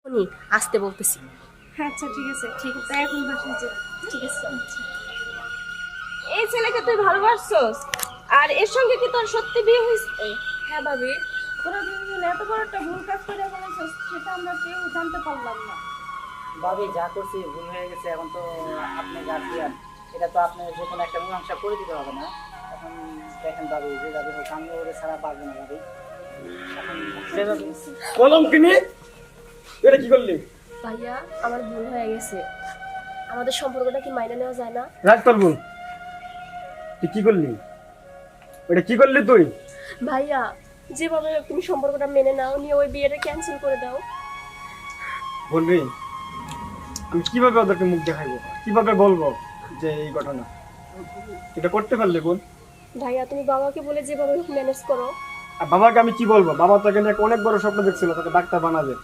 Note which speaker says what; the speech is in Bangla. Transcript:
Speaker 1: উনি আসতে বলতেছি।
Speaker 2: আচ্ছা ঠিক আছে, ঠিক আছে এখন বাসায় যাও।
Speaker 1: ঠিক আছে।
Speaker 2: এই ছেলেকে তুই ভালোবাসছস? আর এর সঙ্গে কি তোর সত্যি বিয়ে হয়েছে?
Speaker 1: হ্যাঁ ভাবি।
Speaker 2: তোরা দুজন এত বড় একটা ভুল কাজ করে ফেলেছস, সেটা আমরা কেউ জানতে পারলাম না।
Speaker 3: ভাবি যা করছি ভুল হয়ে গেছে, এখন তো আপনি গার্জিয়ান, এটা তো আপনি যে কোনো একটা মীমাংসা করে দিতে হবে না। এখন দেখেন ভাবি, যে যাবে হোক আমি ওরে ছাড়া পারবো না ভাবি। এখন যেভাবে
Speaker 4: কলম কিনে এটা কি করলি?
Speaker 1: ভাইয়া আমার ভুল হয়ে গেছে, আমাদের সম্পর্কটা কি মাইনে নেওয়া যায় না?
Speaker 4: রাখ তোর বোন, তুই কি করলি? ওটা কি করলি তুই?
Speaker 1: ভাইয়া যেভাবে হোক তুমি সম্পর্কটা মেনে নাও, নিয়ে ওই বিয়েটা ক্যান্সেল করে দাও।
Speaker 4: বলবি আমি কিভাবে ওদেরকে মুখ দেখাইবো, কিভাবে বলবো যে এই ঘটনা? এটা করতে পারলে বোন?
Speaker 1: ভাইয়া তুমি বাবাকে বলে যেভাবে হোক ম্যানেজ করো।
Speaker 4: আর বাবাকে আমি কি বলবো? বাবা তোকে নিয়ে অনেক বড় স্বপ্ন দেখছিল তোকে ডাক্তার বানাবে।